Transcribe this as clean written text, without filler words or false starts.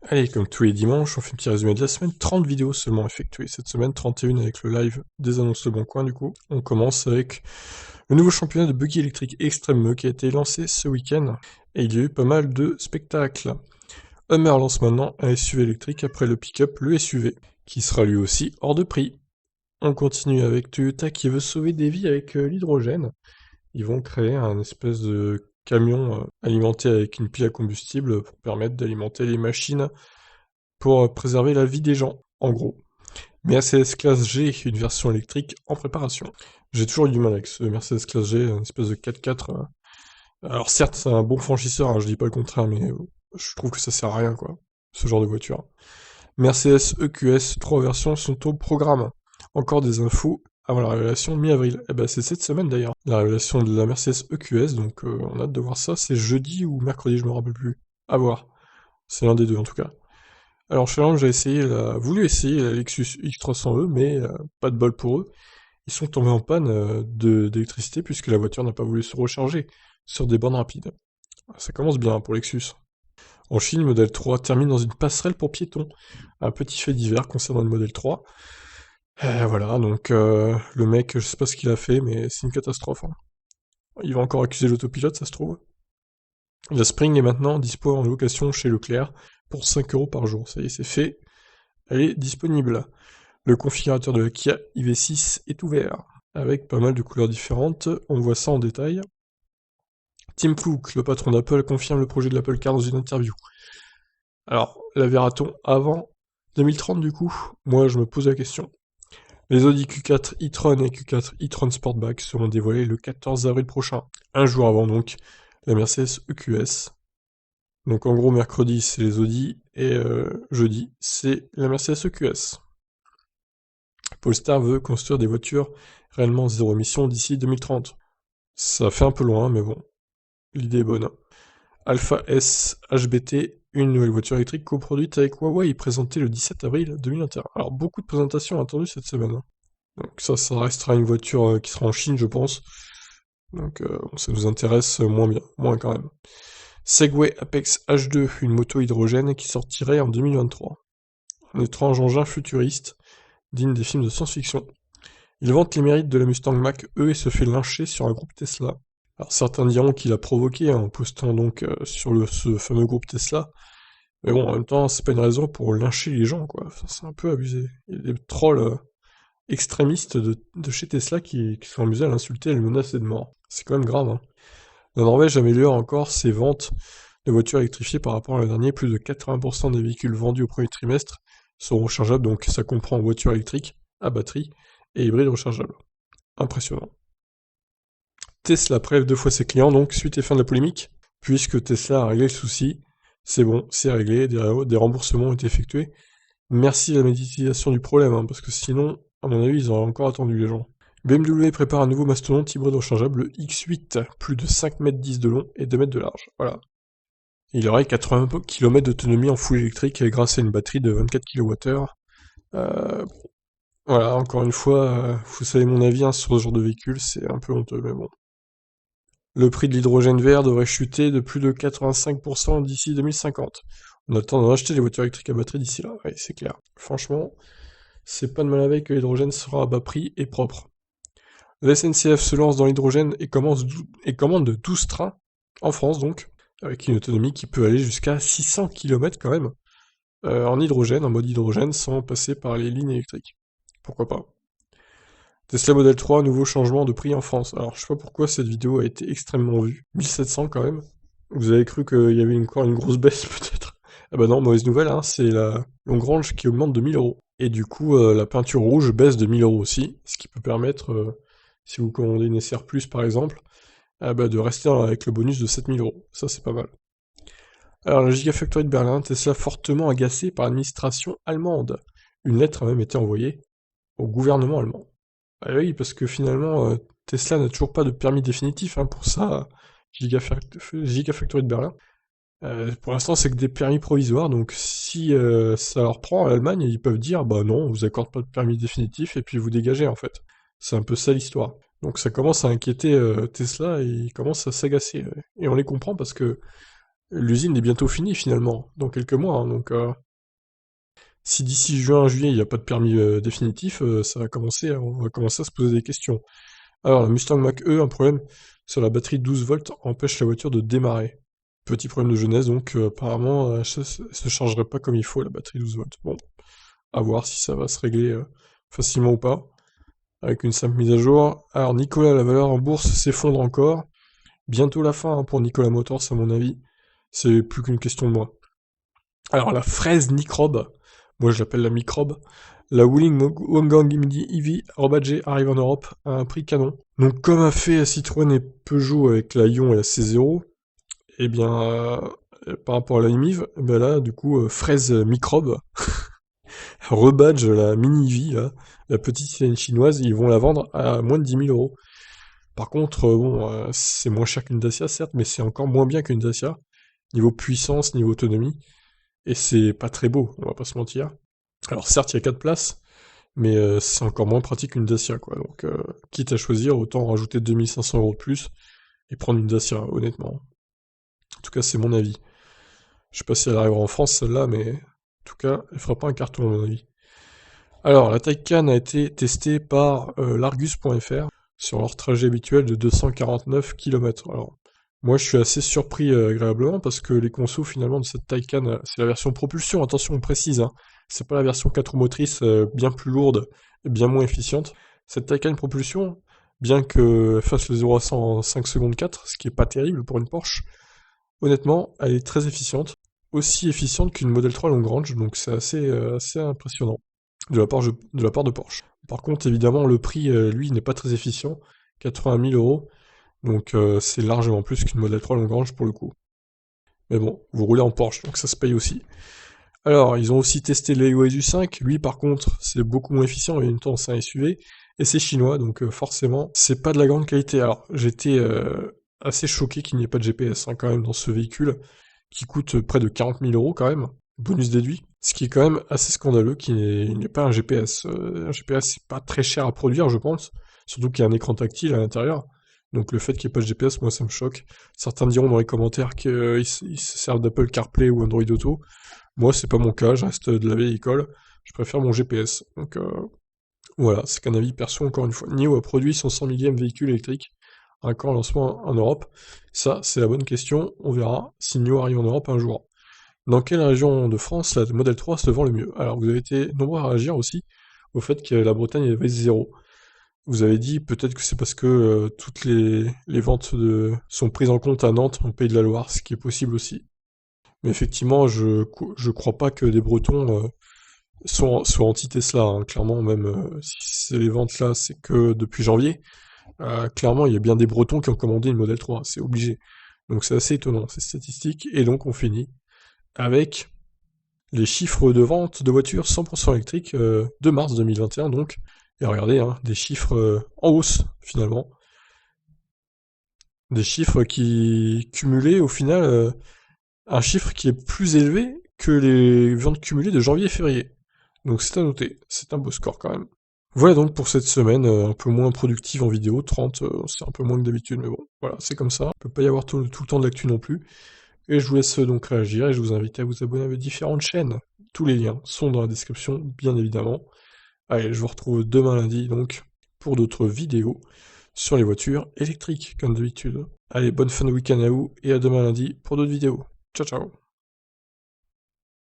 Allez, comme tous les dimanches, on fait un petit résumé de la semaine. 30 vidéos seulement effectuées cette semaine, 31 avec le live des annonces Le Bon Coin du coup. On commence avec le nouveau championnat de buggy électrique Extreme E qui a été lancé ce week-end. Et il y a eu pas mal de spectacles. Hummer lance maintenant un SUV électrique après le pick-up, le SUV, qui sera lui aussi hors de prix. On continue avec Toyota qui veut sauver des vies avec l'hydrogène. Ils vont créer un espèce de camion alimenté avec une pile à combustible pour permettre d'alimenter les machines pour préserver la vie des gens, en gros. Mercedes Classe G, une version électrique en préparation. J'ai toujours eu du mal avec ce Mercedes Classe G, une espèce de 4x4. Alors certes, c'est un bon franchisseur, hein, je dis pas le contraire, mais je trouve que ça sert à rien, quoi, ce genre de voiture. Mercedes EQS, 3 versions sont au programme. Encore des infos avant la révélation mi-avril. Eh ben c'est cette semaine d'ailleurs, la révélation de la Mercedes EQS, donc on a hâte de voir ça. C'est jeudi ou mercredi, je me rappelle plus. À voir. C'est l'un des deux en tout cas. Alors Challenge a voulu essayer la Lexus X300e, mais pas de bol pour eux. Ils sont tombés en panne d'électricité puisque la voiture n'a pas voulu se recharger sur des bornes rapides. Ça commence bien pour Lexus. En Chine, le modèle 3 termine dans une passerelle pour piétons. Un petit fait divers concernant le modèle 3. Voilà, donc le mec, je sais pas ce qu'il a fait, mais c'est une catastrophe, hein. Il va encore accuser l'autopilote, ça se trouve. La Spring est maintenant dispo en location chez Leclerc pour 5 € par jour. Ça y est, c'est fait. Elle est disponible. Le configurateur de la Kia IV6 est ouvert, avec pas mal de couleurs différentes, on voit ça en détail. Tim Cook, le patron d'Apple, confirme le projet de l'Apple Car dans une interview. Alors, la verra-t-on avant 2030 du coup? Moi je me pose la question. Les Audi Q4 e-tron et Q4 e-tron Sportback seront dévoilés le 14 avril prochain, un jour avant donc la Mercedes EQS. Donc en gros mercredi c'est les Audi et jeudi c'est la Mercedes EQS. Polestar veut construire des voitures réellement zéro émission d'ici 2030. Ça fait un peu loin, mais bon, l'idée est bonne. Alpha S HBT, une nouvelle voiture électrique coproduite avec Huawei, présentée le 17 avril 2021. Alors, beaucoup de présentations attendues cette semaine, hein. Donc ça restera une voiture qui sera en Chine, je pense. Donc ça nous intéresse moins bien, moins quand même. Segway Apex H2, une moto hydrogène qui sortirait en 2023. Un étrange engin futuriste, digne des films de science-fiction. Il vante les mérites de la Mustang Mach-E et se fait lyncher sur un groupe Tesla. Alors certains diront qu'il a provoqué en postant donc sur ce fameux groupe Tesla, mais bon, en même temps, c'est pas une raison pour lyncher les gens, quoi. Enfin, c'est un peu abusé. Il y a des trolls extrémistes de chez Tesla qui sont amusés à l'insulter et à le menacer de mort. C'est quand même grave, hein. La Norvège améliore encore ses ventes de voitures électrifiées par rapport à l'an dernier. Plus de 80% des véhicules vendus au premier trimestre sont rechargeables, donc ça comprend voitures électriques, à batterie et hybrides rechargeables. Impressionnant. Tesla prélève 2 fois ses clients, donc suite et fin de la polémique, puisque Tesla a réglé le souci. C'est bon, c'est réglé, des remboursements ont été effectués. Merci à la médiatisation du problème, hein, parce que sinon, à mon avis, ils auraient encore attendu les gens. BMW prépare un nouveau mastodonte hybride rechargeable, le X8, plus de 5,10 m de long et 2 m de large. Voilà. Il aurait 80 km d'autonomie en full électrique grâce à une batterie de 24 kWh. Euh, voilà, encore une fois, vous savez mon avis hein, sur ce genre de véhicule, c'est un peu honteux, mais bon. Le prix de l'hydrogène vert devrait chuter de plus de 85% d'ici 2050. On attend d'en acheter des voitures électriques à batterie d'ici là, oui, c'est clair. Franchement, c'est pas de mal avec que l'hydrogène sera à bas prix et propre. La SNCF se lance dans l'hydrogène et commande 12 trains, en France donc, avec une autonomie qui peut aller jusqu'à 600 km quand même, en hydrogène, en mode hydrogène, sans passer par les lignes électriques. Pourquoi pas. Tesla Model 3, nouveau changement de prix en France. Alors, je sais pas pourquoi cette vidéo a été extrêmement vue. 1700 quand même. Vous avez cru qu'il y avait encore une grosse baisse peut-être? Ah bah non, mauvaise nouvelle, hein, c'est la Longrange qui augmente de 1000 €. Et du coup, la peinture rouge baisse de 1000 € aussi, ce qui peut permettre, si vous commandez une SR+, par exemple, de rester avec le bonus de 7000 €. Ça, c'est pas mal. Alors, la Gigafactory de Berlin, Tesla fortement agacé par l'administration allemande. Une lettre a même été envoyée au gouvernement allemand. Ah oui, parce que finalement, Tesla n'a toujours pas de permis définitif hein, pour sa Gigafactory de Berlin. Pour l'instant, c'est que des permis provisoires, donc si ça leur prend à l'Allemagne, ils peuvent dire bah non, on vous accorde pas de permis définitif et puis vous dégagez en fait. C'est un peu ça l'histoire. Donc ça commence à inquiéter Tesla et ils commencent à s'agacer. Et on les comprend parce que L'usine est bientôt finie finalement, dans quelques mois, hein, donc si d'ici juin, juillet, il n'y a pas de permis définitif, on va commencer à se poser des questions. Alors, la Mustang Mach-E, un problème sur la batterie 12 volts empêche la voiture de démarrer. Petit problème de jeunesse, donc apparemment, se chargerait pas comme il faut la batterie 12 volts. Bon, à voir si ça va se régler facilement ou pas, avec une simple mise à jour. Alors, Nikola, la valeur en bourse s'effondre encore. Bientôt la fin hein, pour Nikola Motors, à mon avis. C'est plus qu'une question de mois. Alors, la fraise Microbe, moi je l'appelle la microbe, la Wuling Wangang Mini EV Robadge arrive en Europe à un prix canon. Donc, comme a fait Citroën et Peugeot avec la Ion et la C0, eh bien, par rapport à la Imiv, ben là, du coup, fraise microbe, rebadge la Mini EV, là, la petite citadine chinoise, ils vont la vendre à moins de 10 000 euros. Par contre, bon, c'est moins cher qu'une Dacia, certes, mais c'est encore moins bien qu'une Dacia, niveau puissance, niveau autonomie, et c'est pas très beau, on va pas se mentir. Alors certes, il y a 4 places, mais c'est encore moins pratique qu'une Dacia, quoi. Donc, quitte à choisir, autant rajouter 2500 euros de plus et prendre une Dacia, honnêtement. En tout cas, c'est mon avis. Je sais pas si elle arrivera en France, celle-là, mais en tout cas, elle fera pas un carton, à mon avis. Alors, la Taycan a été testée par l'Argus.fr sur leur trajet habituel de 249 km. Alors, moi, je suis assez surpris agréablement parce que les consos finalement de cette Taycan, c'est la version propulsion, attention, on précise, hein. C'est pas la version 4 roues motrices bien plus lourde et bien moins efficiente. Cette Taycan propulsion, bien qu'elle fasse le 0 à 100 en 5 secondes 4, ce qui est pas terrible pour une Porsche, honnêtement, elle est très efficiente. Aussi efficiente qu'une Model 3 long range, donc c'est assez impressionnant de la part de Porsche. Par contre, évidemment, le prix, lui, n'est pas très efficient, 80 000 euros, donc c'est largement plus qu'une Model 3 long range pour le coup. Mais bon, vous roulez en Porsche, donc ça se paye aussi. Alors, ils ont aussi testé l'Airways U5, lui par contre, c'est beaucoup moins efficient, et en même temps c'est un SUV, et c'est chinois, donc forcément, c'est pas de la grande qualité. Alors, j'étais assez choqué qu'il n'y ait pas de GPS hein, quand même dans ce véhicule, qui coûte près de 40 000 euros quand même, bonus déduit, ce qui est quand même assez scandaleux qu'il n'ait pas un GPS. Un GPS, c'est pas très cher à produire, je pense, surtout qu'il y a un écran tactile à l'intérieur. Donc le fait qu'il n'y ait pas de GPS, moi ça me choque. Certains diront dans les commentaires qu'ils se servent d'Apple CarPlay ou Android Auto. Moi, c'est pas mon cas, je reste de la vieille école, je préfère mon GPS. Donc voilà, c'est qu'un avis perso encore une fois. NIO a produit son 100 millième véhicule électrique, un camp lancement en Europe. Ça, c'est la bonne question, on verra si NIO arrive en Europe un jour. Dans quelle région de France la Model 3 se vend le mieux? Alors vous avez été nombreux à réagir aussi au fait que la Bretagne avait zéro. Vous avez dit peut-être que c'est parce que toutes les ventes sont prises en compte à Nantes, en Pays de la Loire, ce qui est possible aussi. Mais effectivement, je crois pas que des Bretons soient anti-Tesla, hein. Clairement, même si c'est les ventes là, c'est que depuis janvier. Clairement, il y a bien des Bretons qui ont commandé une Model 3, c'est obligé. Donc c'est assez étonnant, ces statistiques. Et donc on finit avec les chiffres de vente de voitures 100% électriques de mars 2021 donc. Et regardez, hein, des chiffres en hausse finalement. Des chiffres qui cumulaient au final un chiffre qui est plus élevé que les ventes cumulées de janvier et février. Donc c'est à noter, c'est un beau score quand même. Voilà donc pour cette semaine, un peu moins productive en vidéo, 30, c'est un peu moins que d'habitude, mais bon, voilà, c'est comme ça. Il peut pas y avoir tout le temps de l'actu non plus. Et je vous laisse donc réagir et je vous invite à vous abonner à mes différentes chaînes. Tous les liens sont dans la description, bien évidemment. Allez, je vous retrouve demain lundi donc pour d'autres vidéos sur les voitures électriques, comme d'habitude. Allez, bonne fin de week-end à vous et à demain lundi pour d'autres vidéos. Ciao ciao.